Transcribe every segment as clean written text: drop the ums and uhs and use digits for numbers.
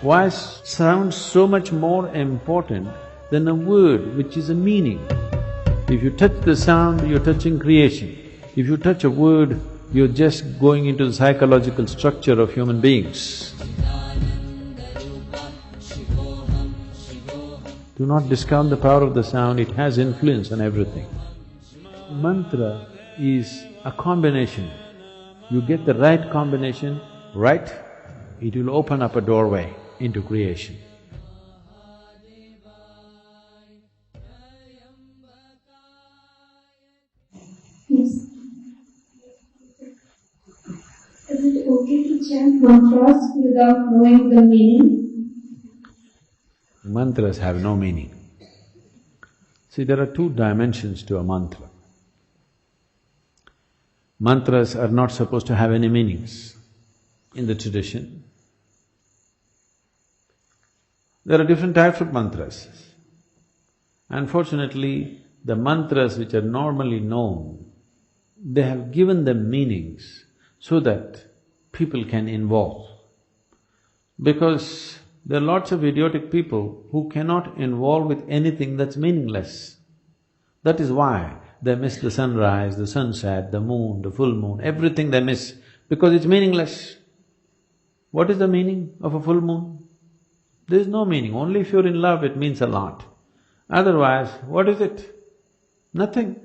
Why sound so much more important than a word which is a meaning? If you touch the sound, you're touching creation. If you touch a word, you're just going into the psychological structure of human beings. Do not discount the power of the sound, it has influence on everything. Mantra is a combination. You get the right combination, right, it will open up a doorway into creation. Yes. Is it okay to chant mantras without knowing the meaning? Mantras have no meaning. See, there are two dimensions to a mantra. Mantras are not supposed to have any meanings in the tradition. There are different types of mantras. Unfortunately, the mantras which are normally known, they have given them meanings so that people can involve. Because there are lots of idiotic people who cannot involve with anything that's meaningless. That is why they miss the sunrise, the sunset, the moon, the full moon, everything they miss because it's meaningless. What is the meaning of a full moon? There is no meaning, only if you're in love it means a lot. Otherwise, what is it? Nothing.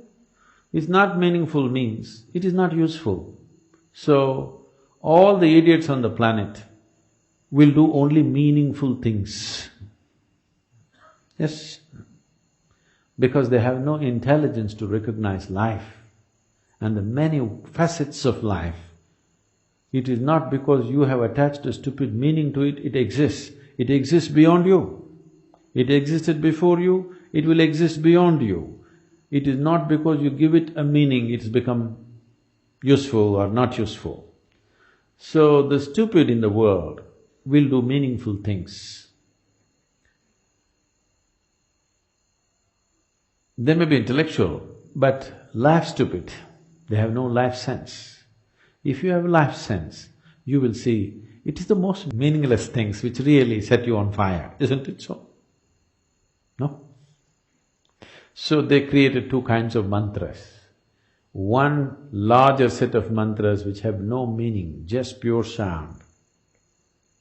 It's not meaningful means, it is not useful. So, all the idiots on the planet will do only meaningful things. Yes, because they have no intelligence to recognize life and the many facets of life. It is not because you have attached a stupid meaning to it, it exists. It exists beyond you. It existed before you, it will exist beyond you. It is not because you give it a meaning, it's become useful or not useful. So the stupid in the world will do meaningful things. They may be intellectual, but life stupid, they have no life sense. If you have life sense, you will see it is the most meaningless things which really set you on fire, isn't it so? No? So they created two kinds of mantras. One larger set of mantras which have no meaning, just pure sound.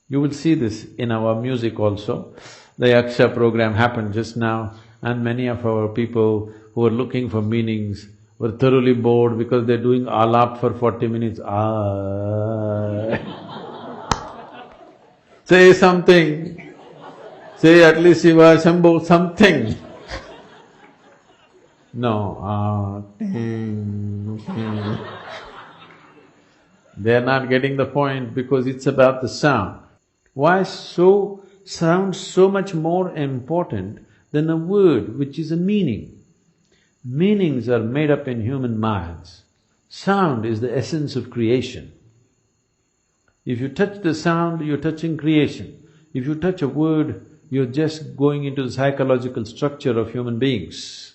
You will see this in our music also. The Yaksha program happened just now and many of our people who were looking for meanings were thoroughly bored because they're doing alap for 40 minutes. Say something, say at least Shiva, Shambho, something. No, They're not getting the point because it's about the sound. Why sound so much more important than a word which is a meaning? Meanings are made up in human minds. Sound is the essence of creation. If you touch the sound, you're touching creation. If you touch a word, you're just going into the psychological structure of human beings.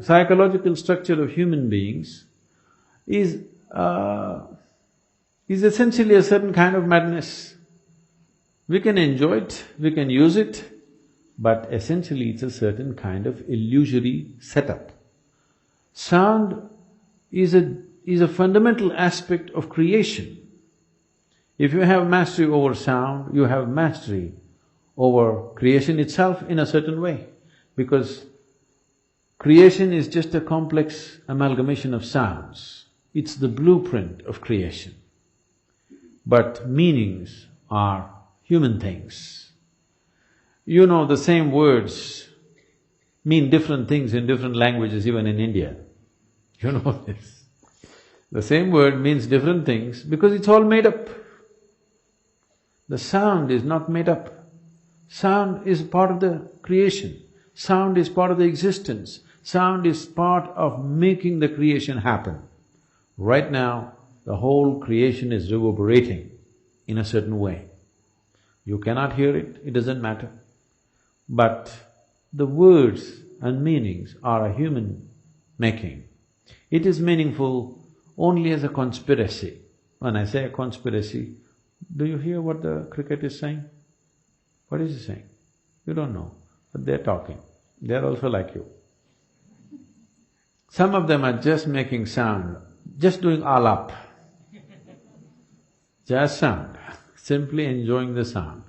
Psychological structure of human beings is essentially a certain kind of madness. We can enjoy it, we can use it, but essentially it's a certain kind of illusory setup. Sound is a fundamental aspect of creation. If you have mastery over sound, you have mastery over creation itself in a certain way, because creation is just a complex amalgamation of sounds. It's the blueprint of creation. But meanings are human things. You know, the same words mean different things in different languages, even in India. You know this. The same word means different things because it's all made up. The sound is not made up. Sound is part of the creation. Sound is part of the existence. Sound is part of making the creation happen. Right now, the whole creation is reverberating in a certain way. You cannot hear it, it doesn't matter. But the words and meanings are a human making. It is meaningful only as a conspiracy. When I say a conspiracy, do you hear what the cricket is saying? What is he saying? You don't know, but they're talking. They're also like you. Some of them are just making sound, just doing all up. Just sound, simply enjoying the sound.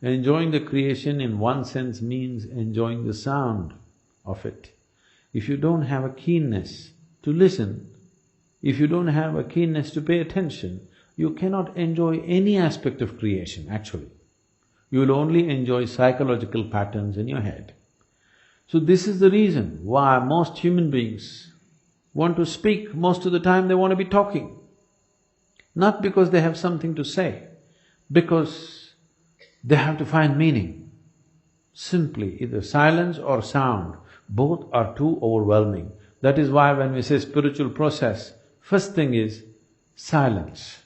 Enjoying the creation in one sense means enjoying the sound of it. If you don't have a keenness to listen, if you don't have a keenness to pay attention, you cannot enjoy any aspect of creation, actually. You will only enjoy psychological patterns in your head. So this is the reason why most human beings want to speak, most of the time they want to be talking. Not because they have something to say, because they have to find meaning. Simply, either silence or sound, both are too overwhelming. That is why when we say spiritual process, first thing is silence.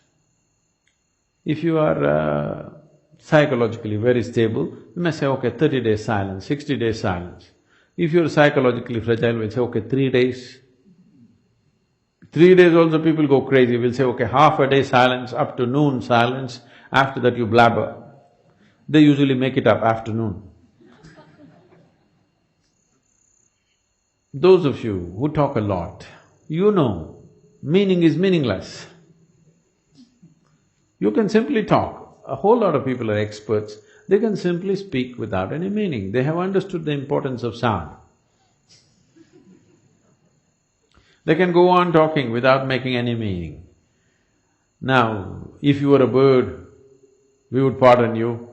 If you are psychologically very stable, you may say, okay, 30 days silence, 60 days silence. If you're psychologically fragile, we'll say, okay, 3 days. 3 days also people go crazy, we'll say, okay, half a day silence, up to noon silence, after that you blabber. They usually make it up afternoon. Those of you who talk a lot, you know, meaning is meaningless. You can simply talk. A whole lot of people are experts, they can simply speak without any meaning. They have understood the importance of sound. They can go on talking without making any meaning. Now, if you were a bird, we would pardon you.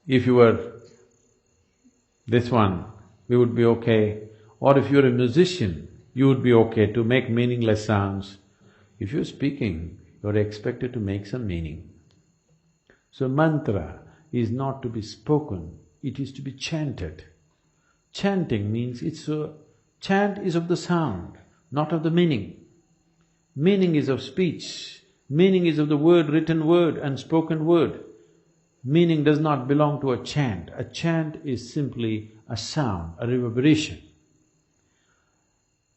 If you were this one, we would be okay. Or if you're a musician, you would be okay to make meaningless sounds. If you're speaking, you're expected to make some meaning. So mantra is not to be spoken, it is to be chanted. Chanting means chant is of the sound, not of the meaning. Meaning is of speech, meaning is of the word, written word and spoken word. Meaning does not belong to a chant. A chant is simply a sound, a reverberation.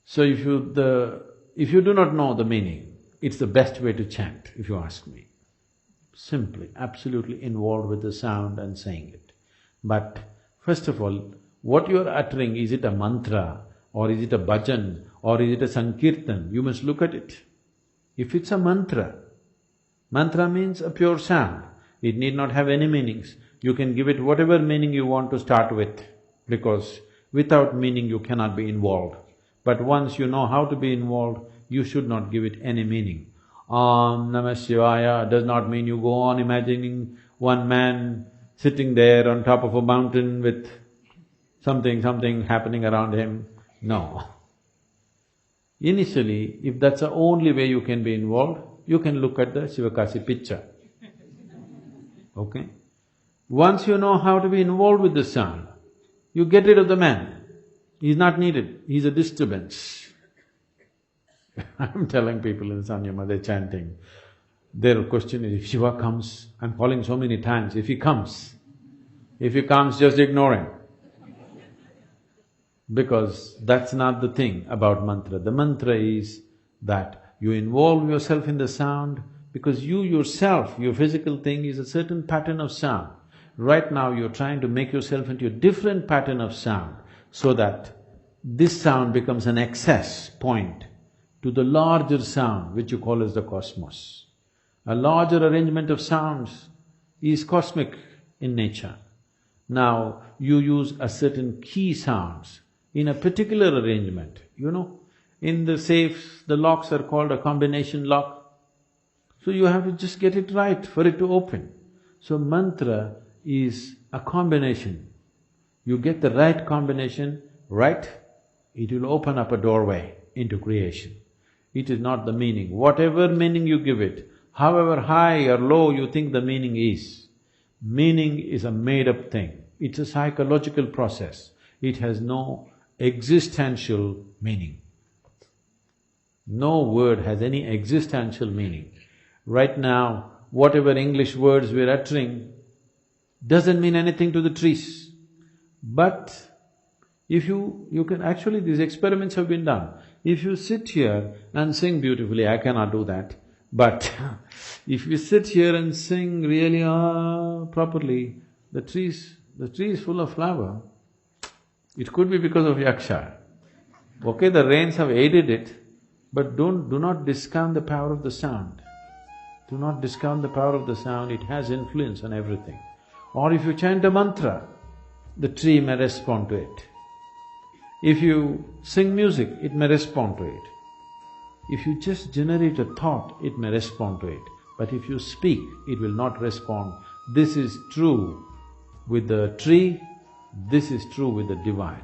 So if you do not know the meaning, it's the best way to chant, if you ask me. Simply, absolutely involved with the sound and saying it. But first of all, what you are uttering, is it a mantra or is it a bhajan or is it a sankirtan? You must look at it. If it's a mantra means a pure sound. It need not have any meanings. You can give it whatever meaning you want to start with, because without meaning you cannot be involved. But once you know how to be involved, you should not give it any meaning. Om Namah Shivaya does not mean you go on imagining one man sitting there on top of a mountain with something happening around him. No. Initially, if that's the only way you can be involved, you can look at the Shivakasi picture. Okay? Once you know how to be involved with the sound, you get rid of the man. He's not needed, he's a disturbance. I'm telling people in Sanyama, they're chanting. Their question is, if Shiva comes, I'm calling so many times, if he comes, just ignore him. Because that's not the thing about mantra. The mantra is that you involve yourself in the sound, because you yourself, your physical thing is a certain pattern of sound. Right now you're trying to make yourself into a different pattern of sound, so that this sound becomes an access point to the larger sound which you call as the cosmos. A larger arrangement of sounds is cosmic in nature. Now, you use a certain key sounds in a particular arrangement, you know. In the safes, the locks are called a combination lock. So you have to just get it right for it to open. So mantra is a combination. You get the right combination right, it will open up a doorway into creation. It is not the meaning. Whatever meaning you give it, however high or low you think the meaning is a made-up thing. It's a psychological process. It has no existential meaning. No word has any existential meaning. Right now, whatever English words we're uttering doesn't mean anything to the trees. But if you can… actually these experiments have been done. If you sit here and sing beautifully, I cannot do that, but if you sit here and sing really properly, the tree is full of flower. It could be because of yaksha. Okay, the rains have aided it, but do not discount the power of the sound. Do not discount the power of the sound, it has influence on everything. Or if you chant a mantra, the tree may respond to it. If you sing music, it may respond to it. If you just generate a thought, it may respond to it. But if you speak, it will not respond. This is true with the tree, this is true with the divine.